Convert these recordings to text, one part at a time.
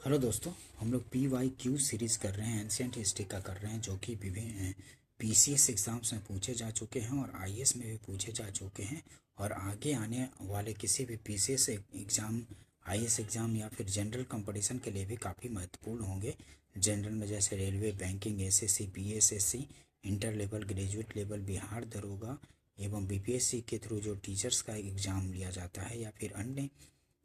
Hello दोस्तों, हम लोग PYQ सीरीज़ कर रहे हैं, एंशिएंट हिस्ट्री का कर रहे हैं, जो कि विभिन्न PCS एग्ज़ाम्स में पूछे जा चुके हैं और IAS में भी पूछे जा चुके हैं। और आगे आने वाले किसी भी PCS एग्ज़ाम, IAS एग्ज़ाम या फिर जनरल कंपटीशन के लिए भी काफ़ी महत्वपूर्ण होंगे। जनरल में जैसे railway, banking, SSC, PSSC, inter level, graduate level, Bihar दरोगा एवं BPSC के थ्रू जो टीचर्स का एग्ज़ाम लिया जाता है या फिर अन्य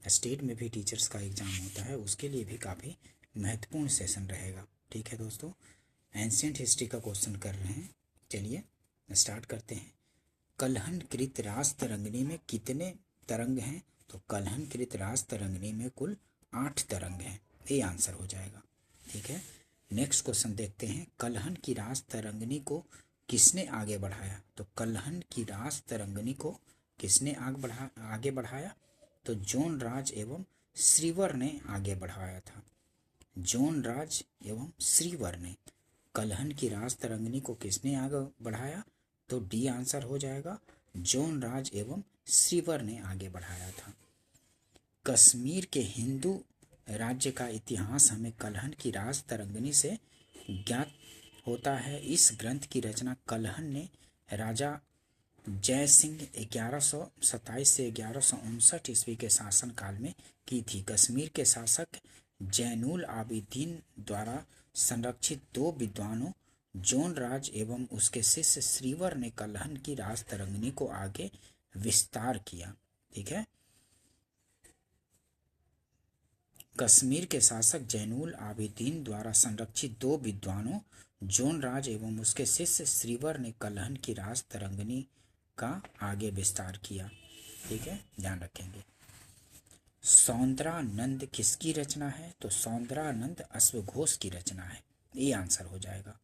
स्टेट में भी टीचर्स का एग्ज़ाम होता है, उसके लिए भी काफ़ी महत्वपूर्ण सेशन रहेगा। ठीक है दोस्तों, एंशिएंट हिस्ट्री का क्वेश्चन कर रहे हैं। चलिए स्टार्ट करते हैं। कलहनकृत रास तरंगिणी में कितने तरंग हैं? तो कलहनकृत रास तरंगिणी में कुल 8 तरंग हैं। ये आंसर हो जाएगा। ठीक है, नेक्स्ट क्वेश्चन देखते हैं। कलहन की रास तरंगिणी को किसने आगे बढ़ाया? तो कलहन की रास तरंगिणी को किसने आगे बढ़ाया? तो जॉन राज एवं श्रीवर ने आगे बढ़ाया था। जॉन राज एवं श्रीवर ने कलहन की रास तरंगिणी को किसने आगे बढ़ाया? तो डी आंसर हो जाएगा, जॉन राज एवं श्रीवर ने आगे बढ़ाया था। कश्मीर के हिंदू राज्य का इतिहास हमें कलहन की रास तरंगिणी से ज्ञात होता है। इस ग्रंथ की रचना कलहन ने राजा जय सिंह 1127 से 1159 ईस्वी के शासन काल में की थी। कश्मीर के शासक जैनुल आबिदीन द्वारा संरक्षित दो विद्वानों जॉन राज एवं उसके शिष्य श्रीवर ने कलहन की रास तरंगिणी को आगे विस्तार किया। ठीक है, कश्मीर के शासक जैनुल आबिदीन द्वारा संरक्षित दो विद्वानों जॉन राज एवं उसके शिष्य श्रीवर ने कलहन की रास तरंगिणी का आगे विस्तार किया। ठीक है, ध्यान रखेंगे। सौंदरानंद किसकी रचना है? तो सौंदरानंद अश्वघोष की रचना है। ये आंसर हो जाएगा।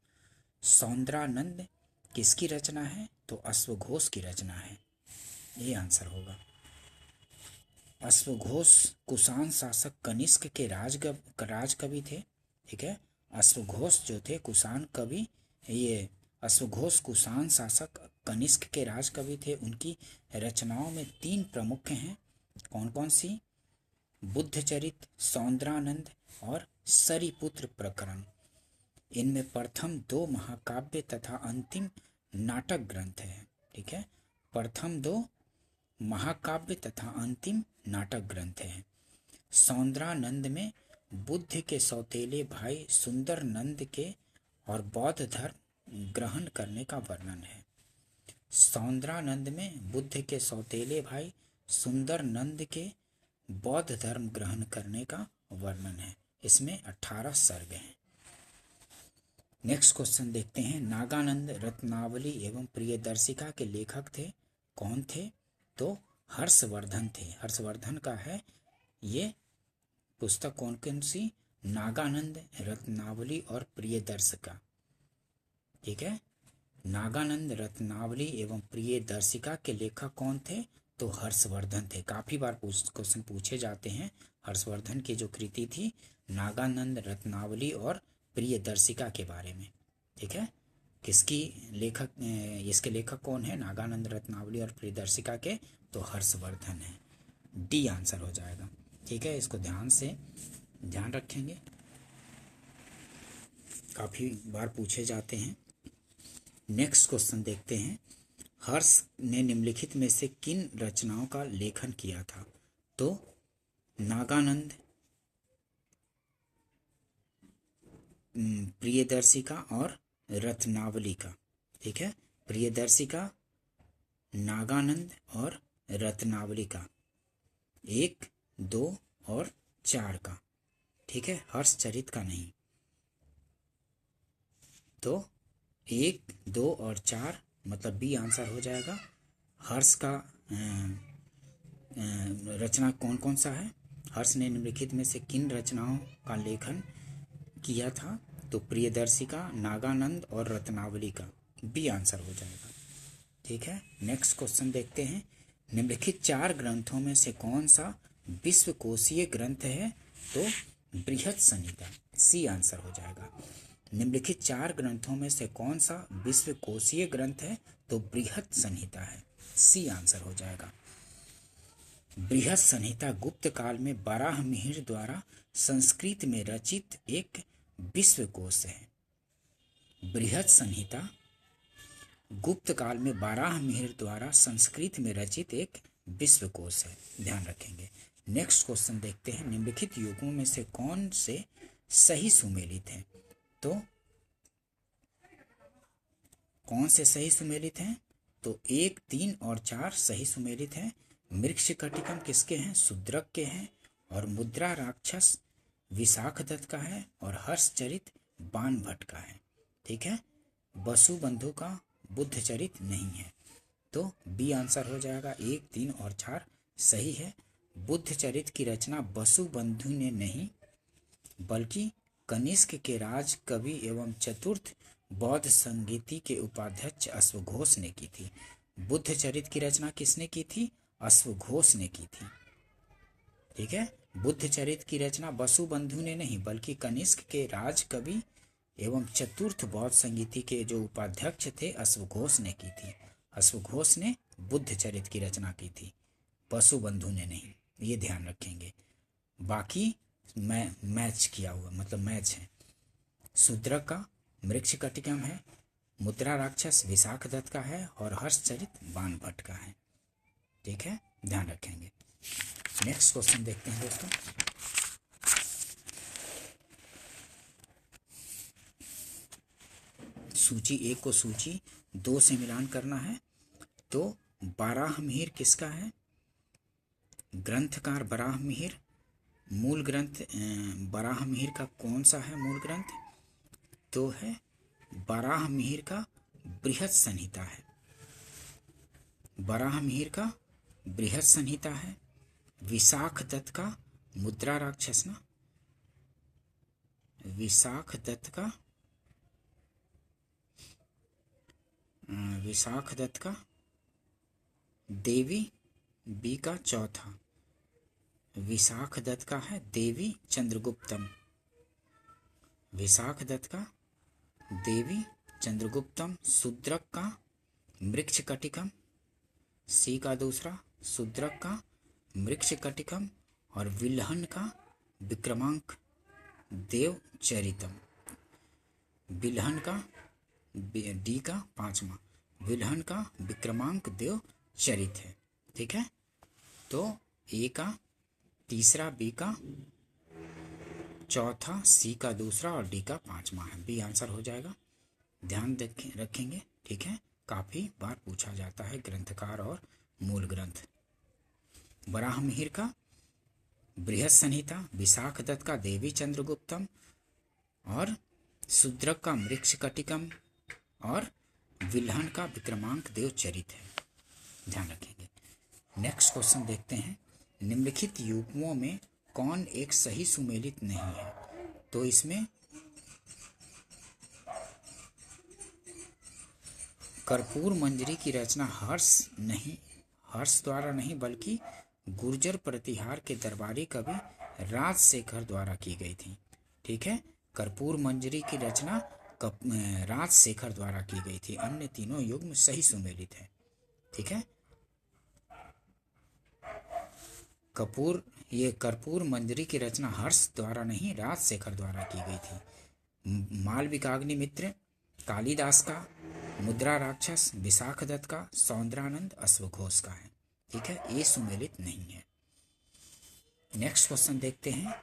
सौंदरानंद किसकी रचना है? तो अश्वघोष की रचना है। ये आंसर होगा। अश्वघोष कुषाण शासक कनिष्क के राजकवि थे। ठीक है, अश्वघोष जो थे कुषाण कवि, ये अश्वघोष कुषाण शासक कनिष्क के राजकवि थे। उनकी रचनाओं में 3 प्रमुख हैं। कौन कौन सी? बुद्धचरित, सौंदरानंद और सरिपुत्र प्रकरण। इनमें प्रथम 2 महाकाव्य तथा अंतिम नाटक ग्रंथ है। ठीक है, प्रथम 2 महाकाव्य तथा अंतिम नाटक ग्रंथ है। सौंदरानंद में बुद्ध के सौतेले भाई सुंदर नंद के और बौद्ध धर्म ग्रहण करने का वर्णन है। सौंदरानंद में बुद्ध के सौतेले भाई सुंदर नंद के बौद्ध धर्म ग्रहण करने का वर्णन है। इसमें 18 सर्ग हैं। नेक्स्ट क्वेश्चन देखते हैं। नागानंद रत्नावली एवं प्रियदर्शिका के लेखक थे। कौन थे? तो हर्षवर्धन थे। हर्षवर्धन का है ये पुस्तक। कौन कौन सी? नागानंद, रत्नावली और प्रियदर्शिका। ठीक है, नागानंद, रत्नावली एवं प्रियदर्शिका के लेखक कौन थे? तो हर्षवर्धन थे। काफी बार क्वेश्चन पूछे जाते हैं। हर्षवर्धन की जो कृति थी नागानंद, रत्नावली और प्रियदर्शिका के बारे में। ठीक है, किसकी लेखक, इसके लेखक कौन है? नागानंद, रत्नावली और प्रियदर्शिका के। तो हर्षवर्धन है। डी आंसर हो जाएगा। ठीक है, इसको ध्यान रखेंगे, काफी बार पूछे जाते हैं। नेक्स्ट क्वेश्चन देखते हैं। हर्ष ने निम्नलिखित में से किन रचनाओं का लेखन किया था? तो नागानंद, प्रियदर्शिका और रत्नावली का। ठीक है, प्रियदर्शिका, नागानंद और रत्नावली का, 1, 2 और 4 का। ठीक है, हर्षचरित का नहीं। तो 1, 2 और 4 मतलब बी आंसर हो जाएगा। हर्ष का रचना कौन कौन सा है? हर्ष ने निम्नलिखित में से किन रचनाओं का लेखन किया था? तो प्रियदर्शिका, नागानंद और रत्नावली का। बी आंसर हो जाएगा। ठीक है, नेक्स्ट क्वेश्चन देखते हैं। निम्नलिखित 4 ग्रंथों में से कौन सा विश्वकोशीय ग्रंथ है? तो बृहत संहिता। सी आंसर हो जाएगा। निम्नलिखित 4 ग्रंथों में से कौन सा विश्वकोशीय ग्रंथ है? तो बृहत संहिता है। सी आंसर हो जाएगा। बृहत संहिता गुप्त काल में बराहमिहिर द्वारा संस्कृत में रचित एक विश्वकोश है। बृहत संहिता गुप्त काल में बराहमिहिर द्वारा संस्कृत में रचित एक विश्वकोश है, ध्यान रखेंगे। नेक्स्ट क्वेश्चन देखते हैं, निम्नलिखित युगों में से कौन से सही सुमेलित हैं? तो कौन से सही सुमेलित हैं? तो 1, 3 और 4 सही सुमेलित हैं। मृक्षकटिकम किसके हैं? शूद्रक के हैं। और मुद्रा राक्षस विशाखदत्त का है। और हर्षचरित बाणभट्ट का है। ठीक है, वसुबंधु का बुद्धचरित नहीं है। तो बी आंसर हो जाएगा। 1, 3 और 4 सही है। बुद्धचरित की रचना वसुबंधु ने नहीं बल्कि कनिष्क के राज कवि एवं चतुर्थ बौद्ध संगीति के उपाध्यक्ष अश्वघोष ने की थी। बुद्धचरित की रचना किसने की थी? अश्वघोष ने की थी। ठीक है, बुद्धचरित की रचना वसुबंधु ने नहीं बल्कि कनिष्क के राज कवि एवं चतुर्थ बौद्ध संगीति के जो उपाध्यक्ष थे अश्वघोष ने की थी। अश्वघोष ने बुद्धचरित की रचना की थी, वसुबंधु ने नहीं, ये ध्यान रखेंगे। बाकी मैच किया हुआ, मतलब मैच है। शूद्रक का मृक्षकटिकम है, मुद्रा राक्षस विशाखदत्त का है और हर्षचरित बाणभट्ट का है। ठीक है, ध्यान रखेंगे। नेक्स्ट क्वेश्चन देखते हैं दोस्तों। सूची 1 को सूची 2 से मिलान करना है। तो बराहमिहिर किसका है? ग्रंथकार बराहमिहिर। मूल ग्रंथ बराहमिहिर का कौन सा है मूल ग्रंथ? तो है बराहमिहिर का बृहत संहिता है। बराहमिहिर का बृहत संहिता है। विशाखदत्त का मुद्रा राक्षस ना, विशाखदत्त का देवी बी का चौथा। विशाखदत्त का है देवी चंद्रगुप्तम। विशाखदत्त का देवी चंद्रगुप्तम। शूद्रक का मृक्षकटिकम, सी का दूसरा। शूद्रक का मृक्षकटिकम। और विल्हन का विक्रमांक देवचरितम। विल्हन का डी का 5वां। विल्हन का विक्रमांक देवचरित है। ठीक है, तो ए का तीसरा, बी का चौथा, सी का दूसरा और डी का 5वां है। बी आंसर हो जाएगा, ध्यान रखेंगे। ठीक है, काफी बार पूछा जाता है ग्रंथकार और मूल ग्रंथ। बराहमिहिर का बृहत संहिता, विशाखदत्त का देवी चंद्रगुप्तम और शूद्रक का मृक्षकटिकम और विल्हन का विक्रमांक देवचरित है, ध्यान रखेंगे। नेक्स्ट क्वेश्चन देखते हैं, निम्नलिखित युग्मों में कौन एक सही सुमेलित नहीं है? तो इसमें कर्पूर मंजरी की रचना हर्ष द्वारा नहीं बल्कि गुर्जर प्रतिहार के दरबारी कवि राजशेखर द्वारा की गई थी। ठीक है, कर्पूर मंजरी की रचना राजशेखर द्वारा की गई थी। अन्य तीनों युग्म सही सुमेलित है। ठीक है, कर्पूर मंजरी की रचना हर्ष द्वारा नहीं राजशेखर द्वारा की गई थी। मालविकाग्निमित्र कालिदास का, मुद्रा राक्षस विशाखदत्त का, सौंदरानंद अश्वघोष का है। ठीक है, ये सुमेलित नहीं है। नेक्स्ट क्वेश्चन देखते हैं,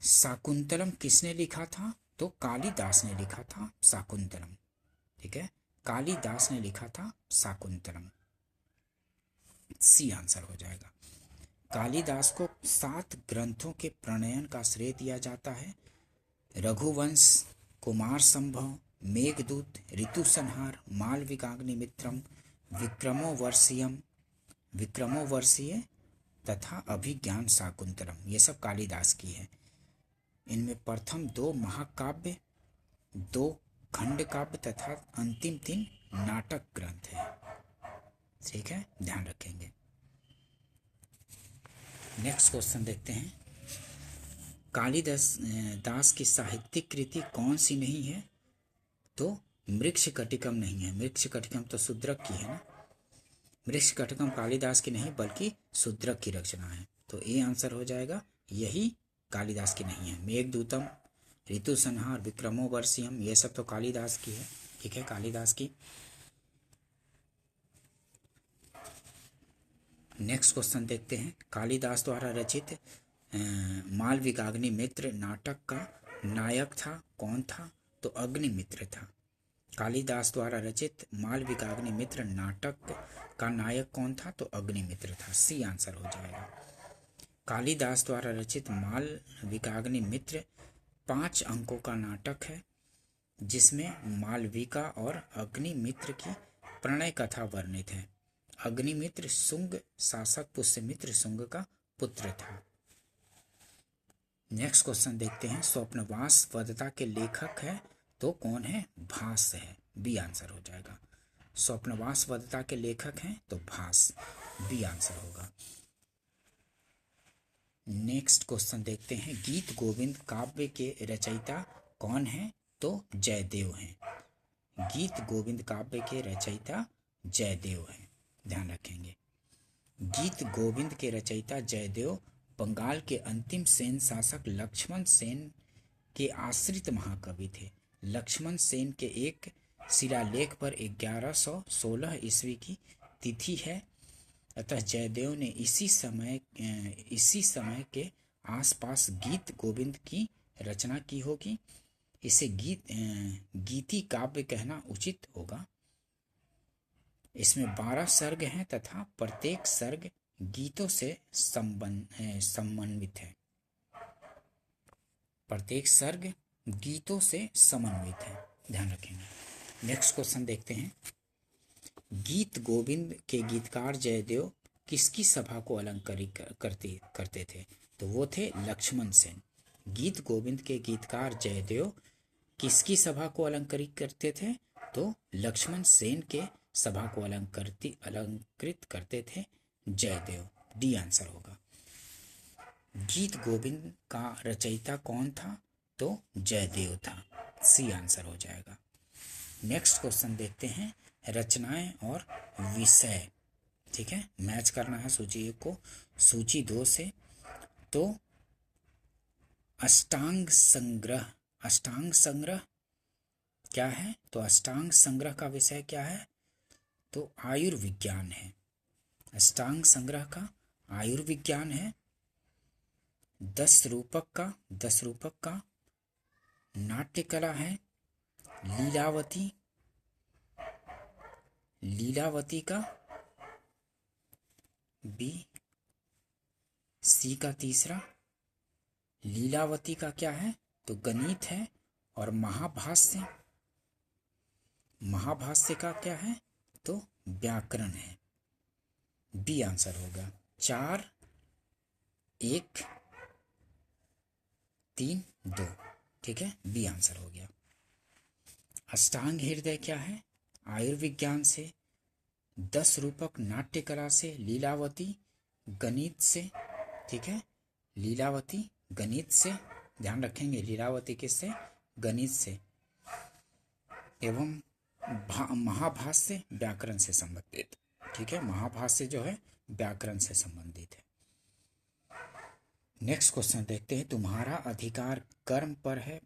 शाकुंतलम किसने लिखा था? तो कालिदास ने लिखा था शाकुंतलम। ठीक है, कालिदास ने लिखा था शाकुंतलम, सी आंसर हो जाएगा। कालिदास को 7 ग्रंथों के प्रणयन का श्रेय दिया जाता है। रघुवंश, कुमार संभव, मेघदूत, ऋतुसंहार, मालविकाग्निमित्रम, विक्रमोर्वशीय तथा अभिज्ञान शाकुंतलम, ये सब कालिदास की है। इनमें प्रथम 2 महाकाव्य, 2 खंड काव्य तथा अंतिम 3 नाटक ग्रंथ है। ठीक है, ध्यान रखेंगे। नेक्स्ट क्वेश्चन देखते हैं, कालिदास की साहित्यिक कृति कौन सी नहीं है? तो मृक्षकटिकम नहीं है। मृक्षकटिकम तो शूद्रक की है ना। मृच्छकटिकम कालिदास की नहीं बल्कि शूद्रक की रचना है। तो ये आंसर हो जाएगा, यही कालिदास की नहीं है। मेघदूतम, ऋतु संहार, विक्रमो वर्षियम, ये सब तो कालिदास की है। ठीक है, कालिदास की। नेक्स्ट क्वेश्चन देखते हैं। कालिदास द्वारा रचित मालविकाग्नि मित्र नाटक का नायक था कौन था? तो अग्निमित्र था। कालिदास द्वारा रचित मालविकाग्नि मित्र नाटक का नायक कौन था? तो अग्निमित्र था। सी आंसर हो जाएगा। कालिदास द्वारा रचित मालविकाग्नि मित्र 5 अंकों का नाटक है, जिसमें मालविका और अग्निमित्र की प्रणय कथा वर्णित है। अग्निमित्र शुंग शासक पुष्यमित्र शुंग का पुत्र था। नेक्स्ट क्वेश्चन देखते हैं। स्वप्नवास वदता के लेखक है तो कौन है? भास है। बी आंसर हो जाएगा। स्वप्नवास वदता के लेखक हैं तो भास, बी आंसर होगा। नेक्स्ट क्वेश्चन देखते हैं। गीत गोविंद काव्य के रचयिता कौन है? तो जयदेव हैं। गीत गोविंद काव्य के रचयिता जयदेव हैं, ध्यान रखेंगे। गीत गोविंद के रचयिता जयदेव बंगाल के अंतिम सेन शासक लक्ष्मण सेन के आश्रित महाकवि थे। लक्ष्मण सेन के एक शिलालेख पर 1116 ईस्वी की तिथि है, अतः जयदेव ने इसी समय के आसपास गीत गोविंद की रचना की होगी। इसे गीति काव्य कहना उचित होगा। इसमें 12 सर्ग हैं तथा प्रत्येक सर्ग गीतों से समन्वित है। प्रत्येक सर्ग गीतों से समन्वित है, ध्यान रखेंगे। नेक्स्ट क्वेश्चन देखते हैं। गीत गोविंद के गीतकार जयदेव किसकी सभा को अलंकृत करते थे? तो वो थे लक्ष्मण सेन। गीत गोविंद के गीतकार जयदेव किसकी सभा को अलंकृत करते थे? तो लक्ष्मण सेन के सभा को अलंकृत करते थे जयदेव। डी आंसर होगा। गीत गोविंद का रचयिता कौन था? तो जयदेव था। सी आंसर हो जाएगा। नेक्स्ट क्वेश्चन देखते हैं। रचनाएं और विषय, ठीक है, मैच करना है सूची 1 को सूची 2 से। तो अष्टांग संग्रह क्या है? तो अष्टांग संग्रह का विषय क्या है? तो आयुर्विज्ञान है। अष्टांग संग्रह का आयुर्विज्ञान है। 10 रूपक का नाट्यकला है। लीलावती का बी, सी का तीसरा। लीलावती का क्या है? तो गणित है। और महाभाष्य का क्या है? तो व्याकरण है। बी आंसर होगा। 4 1 3 2, ठीक है, बी आंसर हो गया। अष्टांग हृदय क्या है? आयुर्विज्ञान से। 10 रूपक नाट्यकला से। लीलावती गणित से, ठीक है, लीलावती गणित से, ध्यान रखेंगे। लीलावती किससे? गणित से। एवं महाभाष्य व्याकरण से संबंधित, ठीक है, महाभाष्य जो है व्याकरण से संबंधित है। नेक्स्ट क्वेश्चन देखते हैं। तुम्हारा अधिकार कर्म पर है,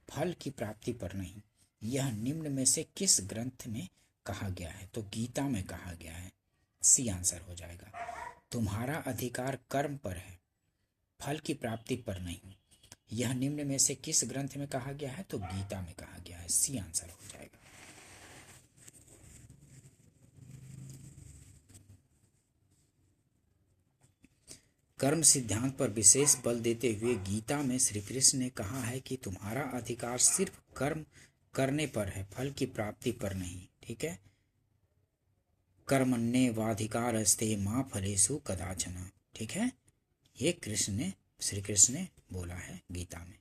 फल की प्राप्ति पर नहीं, यह निम्न में से किस ग्रंथ में कहा गया है? तो गीता में कहा गया है। सी आंसर हो जाएगा। तुम्हारा अधिकार कर्म पर है, फल की प्राप्ति पर नहीं, यह निम्न में से किस ग्रंथ में कहा गया है? तो गीता में कहा गया है। सी आंसर हो जाएगा। कर्म सिद्धांत पर विशेष बल देते हुए गीता में श्री कृष्ण ने कहा है कि तुम्हारा अधिकार सिर्फ कर्म करने पर है, फल की प्राप्ति पर नहीं, ठीक है। कर्मण्येवाधिकारस्ते मा फलेषु कदाचन, ठीक है, ये श्री कृष्ण ने बोला है गीता में।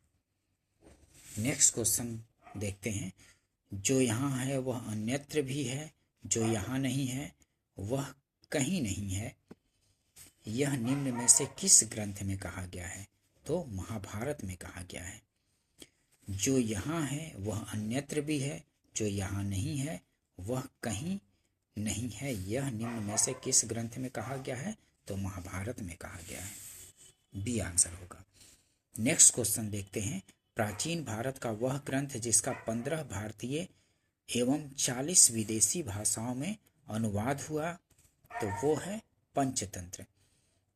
नेक्स्ट क्वेश्चन देखते हैं। जो यहाँ है वह अन्यत्र भी है, जो यहाँ नहीं है वह कहीं नहीं है, यह निम्न में से किस ग्रंथ में कहा गया है? तो महाभारत में कहा गया है। जो यहाँ है वह अन्यत्र भी है, जो यहाँ नहीं है वह कहीं नहीं है। यह निम्न में से किस ग्रंथ में कहा गया है? तो महाभारत में कहा गया है। बी आंसर होगा। नेक्स्ट क्वेश्चन देखते हैं। प्राचीन भारत का वह ग्रंथ जिसका 15 भारतीय एवं 40 विदेशी भाषाओं में अनुवाद हुआ, तो वो है पंचतंत्र।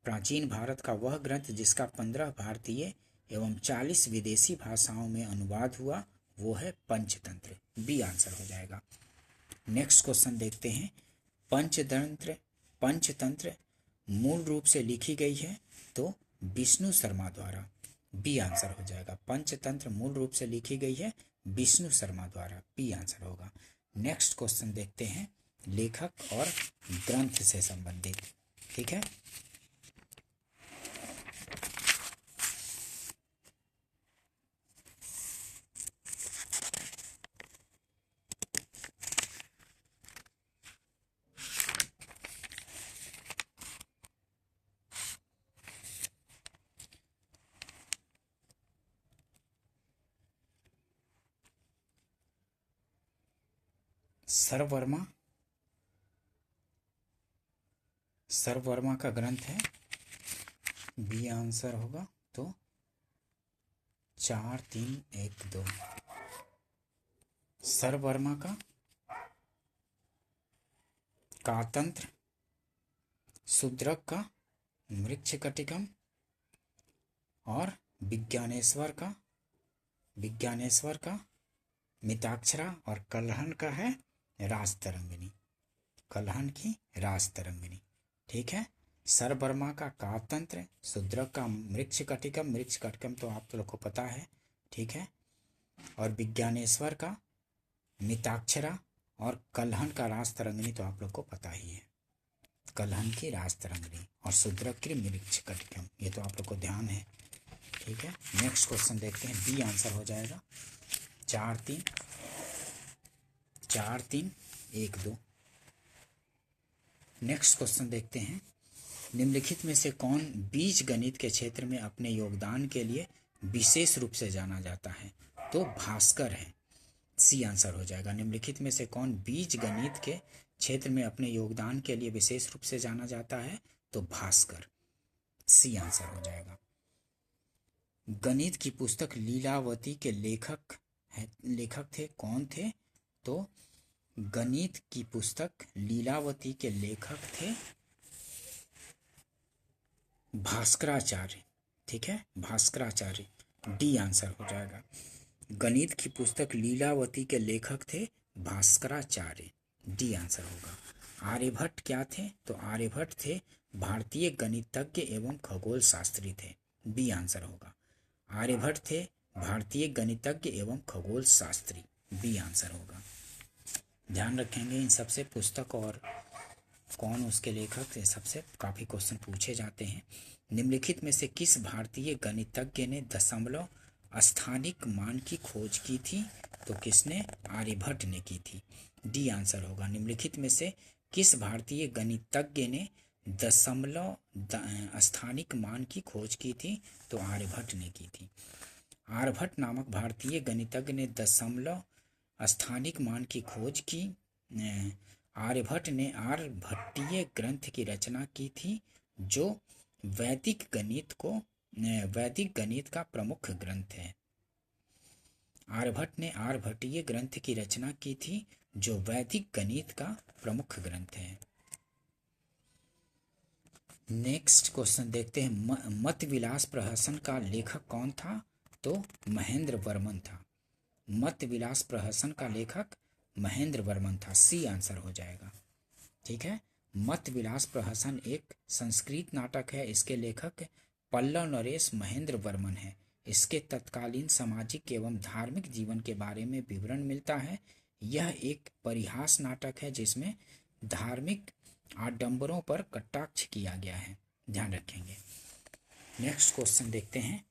प्राचीन भारत का वह ग्रंथ जिसका 15 भारतीय एवं 40 विदेशी भाषाओं में अनुवाद हुआ, वो है पंचतंत्र। बी आंसर हो जाएगा। नेक्स्ट क्वेश्चन देखते हैं। पंचतंत्र मूल रूप से लिखी गई है, तो विष्णु शर्मा द्वारा। बी आंसर हो जाएगा। पंचतंत्र मूल रूप से लिखी गई है विष्णु शर्मा द्वारा। बी आंसर होगा। नेक्स्ट क्वेश्चन देखते हैं, लेखक और ग्रंथ से संबंधित। ठीक है, सर्ववर्मा का ग्रंथ है। बी आंसर होगा। तो 4 3 1 2 सर्ववर्मा का कातंत्र, शूद्रक का मृच्छकटिकम और विज्ञानेश्वर का मिताक्षरा और कल्हन का है राजतरंगिणी। कल्हन की राजतरंगिणी। ठीक है, सर्ववर्मा का कातंत्र, शूद्रक का मृच्छकटिकम तो आप लोग को पता है। ठीक है, और विज्ञानेश्वर का मिताक्षरा और कल्हन का राजतरंगिणी तो आप लोग को पता ही है। कल्हन की राजतरंगिणी और शूद्रक की मृच्छकटिकम, ये तो आप लोग को ध्यान है। ठीक है, नेक्स्ट क्वेश्चन देखते हैं। बी आंसर हो जाएगा। 4 3 1 2। नेक्स्ट क्वेश्चन देखते हैं। निम्नलिखित में से कौन बीज गणित के क्षेत्र में अपने योगदान के लिए विशेष रूप से जाना जाता है? तो भास्कर है। सी आंसर हो जाएगा। निम्नलिखित में से कौन बीज गणित के क्षेत्र में अपने योगदान के लिए विशेष रूप से जाना जाता है? तो भास्कर। सी आंसर हो जाएगा। गणित की पुस्तक लीलावती के लेखक थे, कौन थे? तो गणित की पुस्तक लीलावती के लेखक थे भास्कराचार्य। ठीक है, भास्कराचार्य। डी आंसर हो जाएगा। गणित की पुस्तक लीलावती के लेखक थे भास्कराचार्य। डी आंसर होगा। आर्यभट्ट क्या थे? तो आर्यभट्ट थे भारतीय गणितज्ञ एवं खगोल शास्त्री थे। बी आंसर होगा। आर्यभट्ट थे भारतीय गणितज्ञ एवं खगोल शास्त्री। बी आंसर होगा। ध्यान रखेंगे इन सबसे, पुस्तक और कौन उसके लेखक, ये सबसे काफ़ी क्वेश्चन पूछे जाते हैं। निम्नलिखित में से किस भारतीय गणितज्ञ ने दशमलव स्थानिक मान की खोज की थी? तो किसने? आर्यभट्ट ने की थी। डी आंसर होगा। निम्नलिखित में से किस भारतीय गणितज्ञ ने दशमलव स्थानिक मान की खोज की थी? तो आर्यभट्ट ने की थी। आर्यभट्ट नामक भारतीय गणितज्ञ ने दशमलव स्थानिक मान की खोज की। आर्यभट्ट ने आर्यभट्टीय ग्रंथ की रचना की थी, जो वैदिक गणित का प्रमुख ग्रंथ है। आर्यभट्ट ने आर्यभट्टीय ग्रंथ की रचना की थी, जो वैदिक गणित का प्रमुख ग्रंथ है। नेक्स्ट क्वेश्चन देखते हैं। मत विलास प्रहसन का लेखक कौन था? तो महेंद्र वर्मन था। मत विलास प्रहसन का लेखक महेंद्र वर्मन था। सी आंसर हो जाएगा। ठीक है, मत विलास प्रहसन एक संस्कृत नाटक है। इसके लेखक पल्लव नरेश महेंद्र वर्मन है। इसके तत्कालीन सामाजिक एवं धार्मिक जीवन के बारे में विवरण मिलता है। यह एक परिहास नाटक है जिसमें धार्मिक आडंबरों पर कटाक्ष किया गया है। ध्यान रखेंगे। नेक्स्ट क्वेश्चन देखते हैं।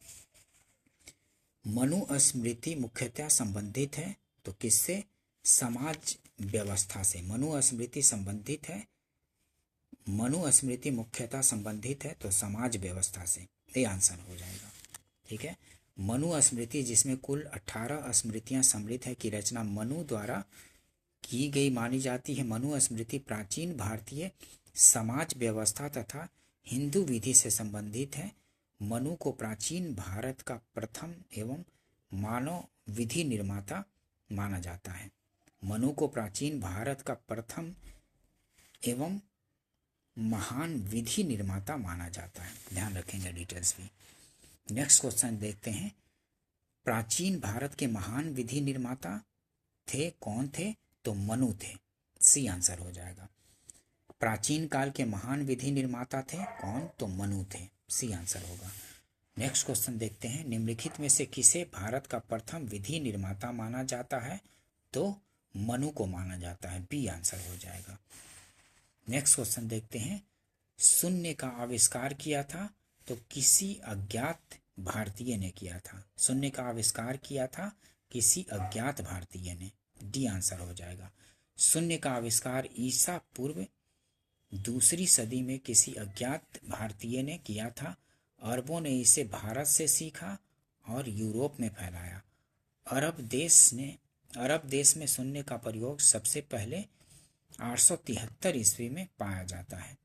मनुस्मृति मुख्यतः संबंधित है, तो किससे? समाज व्यवस्था से। मनुस्मृति संबंधित है, मनुस्मृति मुख्यतः संबंधित है तो समाज व्यवस्था से। ये आंसर हो जाएगा। ठीक है, मनुस्मृति जिसमें कुल 18 स्मृतियां सम्मिलित है की रचना मनु द्वारा की गई मानी जाती है। मनुस्मृति प्राचीन भारतीय समाज व्यवस्था तथा हिंदू विधि से संबंधित है। मनु को प्राचीन भारत का प्रथम एवं मानव विधि निर्माता माना जाता है। मनु को प्राचीन भारत का प्रथम एवं महान विधि निर्माता माना जाता है। ध्यान रखेंगे डिटेल्स भी। नेक्स्ट क्वेश्चन देखते हैं। प्राचीन भारत के महान विधि निर्माता थे, कौन थे? तो मनु थे। सी आंसर हो जाएगा। प्राचीन काल के महान विधि निर्माता थे कौन? तो मनु थे। सी आंसर होगा। नेक्स्ट क्वेश्चन देखते हैं। निम्नलिखित में से किसे भारत का प्रथम विधि निर्माता माना जाता है? तो मनु को माना जाता है। बी आंसर हो जाएगा। नेक्स्ट क्वेश्चन देखते हैं। शून्य का आविष्कार किया था तो किसी अज्ञात भारतीय ने किया था। शून्य का आविष्कार किया था किसी अज्ञात भारतीय ने। डी आंसर हो जाएगा। शून्य का आविष्कार ईसा पूर्व दूसरी सदी में किसी अज्ञात भारतीय ने किया था। अरबों ने इसे भारत से सीखा और यूरोप में फैलाया। अरब देश में शून्य का प्रयोग सबसे पहले 873 ईस्वी में पाया जाता है।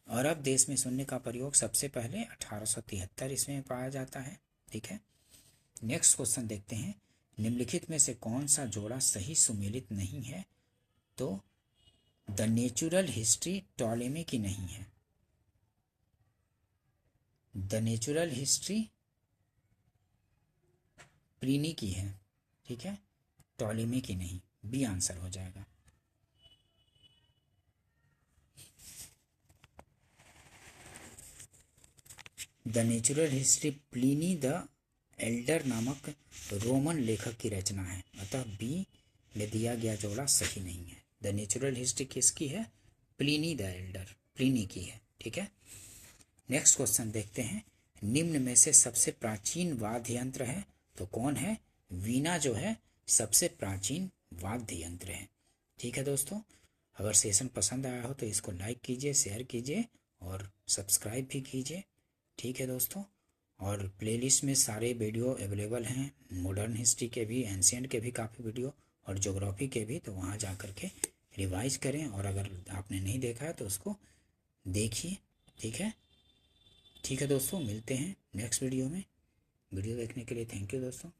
अरब देश में शून्य का प्रयोग सबसे पहले 1873 ईस्वी में पाया जाता है। ठीक है। नेक्स्ट क्वेश्चन देखते हैं। निम्नलिखित में से कौन सा जोड़ा सही सुमेलित नहीं है? तो द नेचुरल हिस्ट्री टॉलेमी की नहीं है। द नेचुरल हिस्ट्री प्लिनी की है। ठीक है, टॉलेमी की नहीं। बी आंसर हो जाएगा। The natural history Pliny the Elder नामक रोमन लेखक की रचना है, अतः बी में दिया गया जोड़ा सही नहीं है। द नेचुरल हिस्ट्री किसकी है? प्लिनी द एल्डर, प्लिनी की है। ठीक है। नेक्स्ट क्वेश्चन देखते हैं। निम्न में से सबसे प्राचीन वाद्य यंत्र है तो कौन है? वीणा जो है सबसे प्राचीन वाद्य यंत्र है। ठीक है दोस्तों, अगर सेशन पसंद आया हो तो इसको लाइक कीजिए, शेयर कीजिए और सब्सक्राइब भी कीजिए। ठीक है दोस्तों, और प्लेलिस्ट में सारे वीडियो अवेलेबल हैं, मॉडर्न हिस्ट्री के भी, एंशिएंट के भी काफ़ी वीडियो और ज्योग्राफी के भी, तो वहाँ जा कर के रिवाइज करें और अगर आपने नहीं देखा है तो उसको देखिए। ठीक है। ठीक है दोस्तों, मिलते हैं नेक्स्ट वीडियो में। वीडियो देखने के लिए थैंक यू दोस्तों।